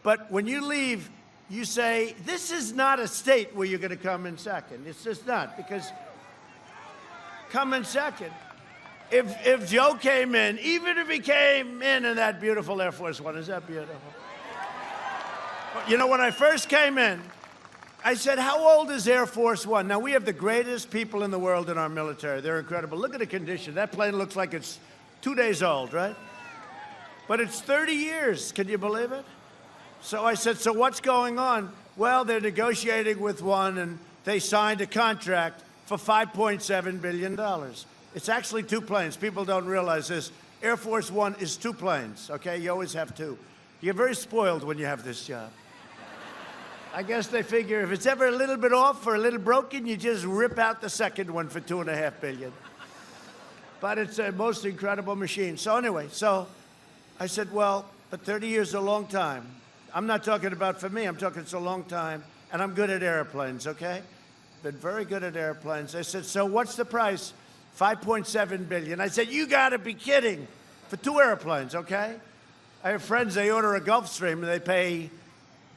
But when you leave, you say, this is not a state where you're going to come in second. It's just not, because come in second. If Joe came in, even if he came in that beautiful Air Force One, is that beautiful? You know, when I first came in, I said, how old is Air Force One? Now, we have the greatest people in the world in our military. They're incredible. Look at the condition. That plane looks like it's 2 days old, right? But it's 30 years. Can you believe it? So I said, so what's going on? Well, they're negotiating with one, and they signed a contract for $5.7 billion. It's actually 2 planes. People don't realize this. Air Force One is 2 planes, okay? You always have 2. You're very spoiled when you have this job. I guess they figure if it's ever a little bit off or a little broken, you just rip out the second one for $2.5 billion. But it's a most incredible machine. So anyway, so I said, well, but 30 years is a long time. I'm not talking about for me. I'm talking it's a long time, and I'm good at airplanes, okay? Been very good at airplanes. I said, so what's the price? $5.7 billion. I said, you got to be kidding. For 2 airplanes, okay? I have friends, they order a Gulfstream, and they pay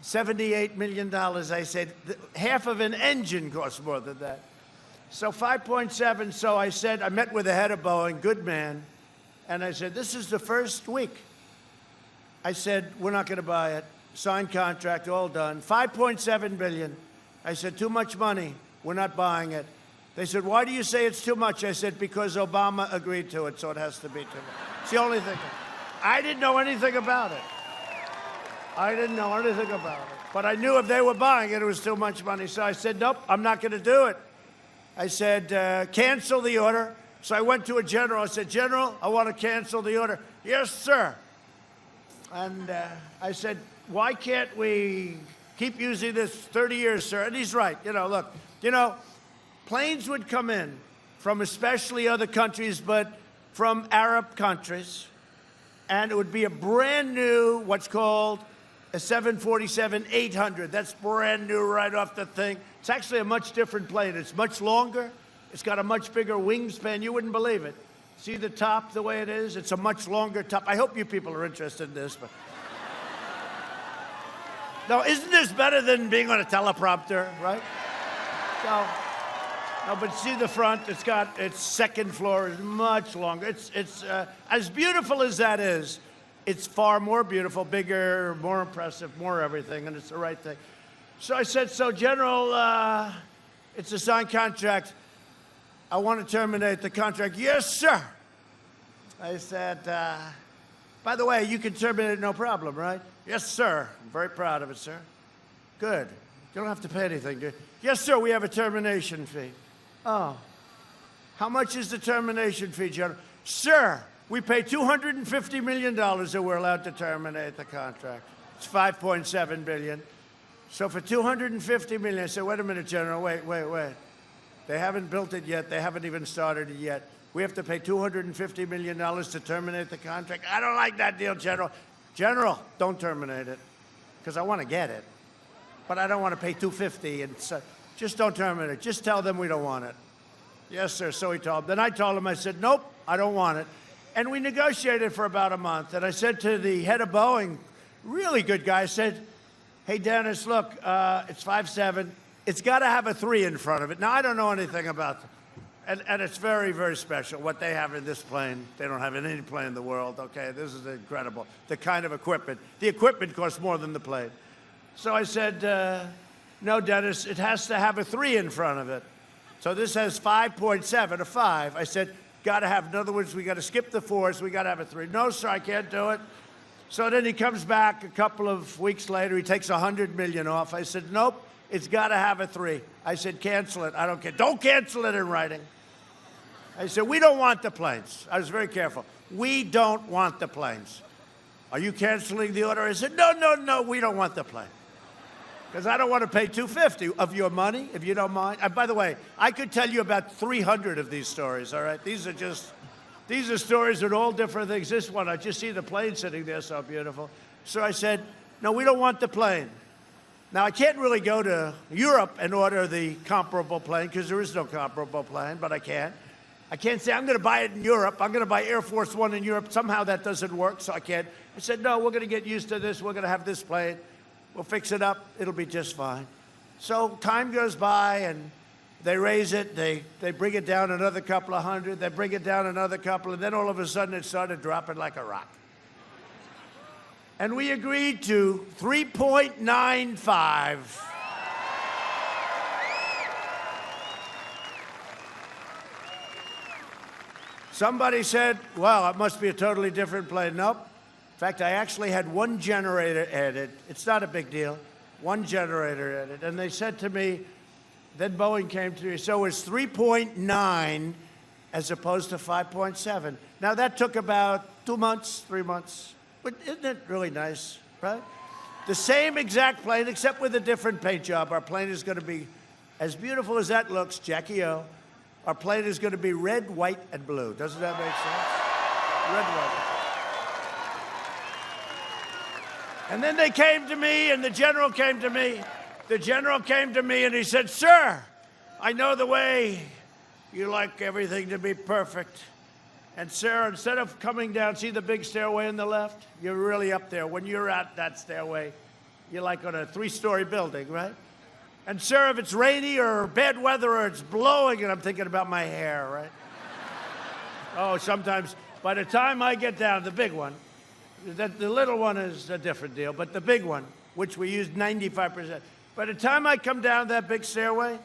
$78 million. I said, half of an engine costs more than that. So 5.7, so I said, I met with the head of Boeing, good man, and I said, this is the first week. I said, we're not going to buy it. Signed contract, all done. $5.7 billion. I said, too much money. We're not buying it. They said, why do you say it's too much? I said, because Obama agreed to it, so it has to be too much. It's the only thing. I didn't know anything about it. I didn't know anything about it. But I knew if they were buying it, it was too much money. So I said, nope, I'm not going to do it. I said, cancel the order. So I went to a general. I said, General, I want to cancel the order. Yes, sir. And I said, why can't we keep using this 30 years, sir? And he's right. You know, look, you know, planes would come in from especially other countries, but from Arab countries, and it would be a brand new, what's called a 747-800. That's brand new right off the thing. It's actually a much different plane. It's much longer. It's got a much bigger wingspan. You wouldn't believe it. See the top the way it is? It's a much longer top. I hope you people are interested in this. But no, isn't this better than being on a teleprompter, right? So, no, but see the front. It's got its second floor is much longer. It's as beautiful as that is. It's far more beautiful, bigger, more impressive, more everything, and it's the right thing. So I said, so General, it's a signed contract. I want to terminate the contract. Yes, sir. I said, by the way, you can terminate it, no problem, right? Yes, sir. I'm very proud of it, sir. Good. You don't have to pay anything, do you? Yes, sir, we have a termination fee. Oh. How much is the termination fee, General? Sir, we pay $250 million that we're allowed to terminate the contract. It's $5.7 billion. So for $250 million, I said, wait a minute, General, wait. They haven't built it yet. They haven't even started it yet. We have to pay $250 million to terminate the contract. I don't like that deal, General. General, don't terminate it, because I want to get it. But I don't want to pay $250, and so just don't terminate it. Just tell them we don't want it. Yes, sir, so he told them. Then I told him, I said, nope, I don't want it. And we negotiated for about a month. And I said to the head of Boeing, really good guy, I said, hey, Dennis, look, it's 5.7. It's got to have a 3 in front of it. Now, I don't know anything about them. And it's very, very special. What they have in this plane, they don't have in any plane in the world, okay? This is incredible. The kind of equipment. The equipment costs more than the plane. So I said, no, Dennis, it has to have a 3 in front of it. So this has 5.7, a 5. I said, got to have, in other words, we got to skip the 4s, we got to have a 3. No, sir, I can't do it. So then he comes back a couple of weeks later, he takes $100 million off. I said, nope, it's got to have a 3. I said, cancel it, I don't care. Don't cancel it in writing. I said, we don't want the planes. I was very careful. We don't want the planes. Are you canceling the order? I said, no, we don't want the plane. Because I don't want to pay $250 of your money, if you don't mind. And by the way, I could tell you about 300 of these stories, all right? These are stories that all different things. This one, I just see the plane sitting there, so beautiful. So I said, no, we don't want the plane. Now, I can't really go to Europe and order the comparable plane, because there is no comparable plane, but I can. I can't say, I'm going to buy it in Europe. I'm going to buy Air Force One in Europe. Somehow that doesn't work, so I can't. I said, no, we're going to get used to this. We're going to have this plane. We'll fix it up. It'll be just fine. So time goes by, and they raise it. They bring it down another couple of hundred. They bring it down another couple, and then all of a sudden it started dropping like a rock. And we agreed to 3.95. Somebody said, well, it must be a totally different plane. Nope. In fact, I actually had one generator added. It's not a big deal. One generator added. And they said to me, then Boeing came to me, so it's 3.9 as opposed to 5.7. Now, that took about 2 months, 3 months. But isn't it really nice, right? The same exact plane, except with a different paint job. Our plane is going to be as beautiful as that looks, Jackie O. Our plane is going to be red, white, and blue. Doesn't that make sense? Red, white. And then they came to me, and the general came to me. The general came to me, and he said, sir, I know the way you like everything to be perfect. And sir, instead of coming down, see the big stairway on the left? You're really up there. When you're at that stairway, you're like on a 3-story building, right? And sir, if it's rainy or bad weather or it's blowing, and I'm thinking about my hair, right? Oh, sometimes, by the time I get down, the big one, the little one is a different deal, but the big one, which we use 95%, by the time I come down that big stairway,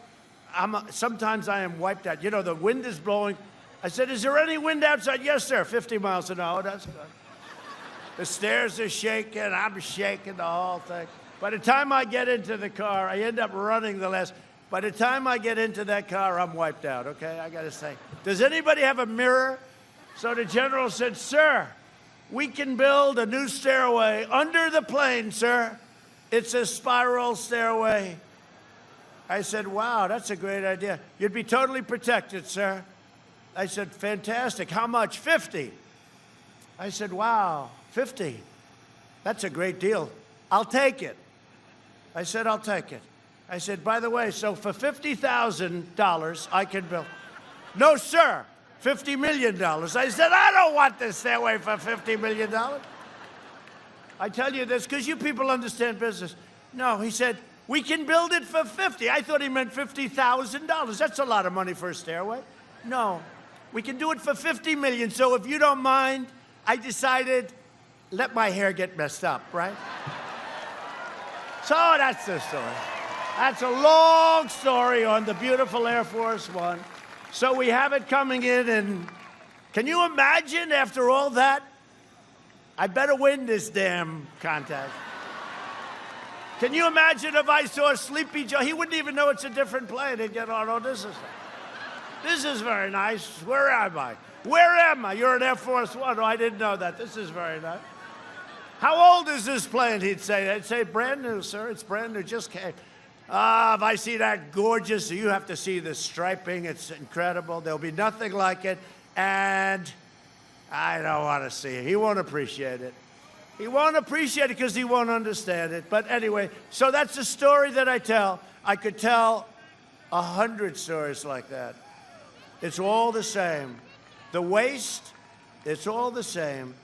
sometimes I am wiped out. You know, the wind is blowing. I said, is there any wind outside? Yes, sir, 50 miles an hour. That's good. The stairs are shaking. I'm shaking the whole thing. By the time I get into the car, I end up running the last. By the time I get into that car, I'm wiped out, okay? I got to say. Does anybody have a mirror? So the general said, sir, we can build a new stairway under the plane, sir. It's a spiral stairway. I said, wow, that's a great idea. You'd be totally protected, sir. I said, fantastic. How much? 50. I said, wow, 50. That's a great deal. I'll take it. I said, I'll take it. I said, by the way, so for $50,000, I can build. No, sir, $50 million. I said, I don't want this stairway for $50 million. I tell you this because you people understand business. No, he said, we can build it for 50. I thought he meant $50,000. That's a lot of money for a stairway. No, we can do it for $50 million. So if you don't mind, I decided, let my hair get messed up, right? So that's the story. That's a long story on the beautiful Air Force One. So we have it coming in, and can you imagine after all that? I better win this damn contest. Can you imagine if I saw Sleepy Joe? He wouldn't even know it's a different plane. He'd get, oh, no, this is very nice. Where am I? Where am I? You're an Air Force One. Oh, I didn't know that. This is very nice. How old is this plane? He'd say. I'd say, brand new, sir. It's brand new. Just came. If I see that gorgeous, you have to see the striping. It's incredible. There'll be nothing like it. And I don't want to see it. He won't appreciate it. He won't appreciate it because he won't understand it. But anyway, so that's the story that I tell. I could tell 100 stories like that. It's all the same. The waste, it's all the same.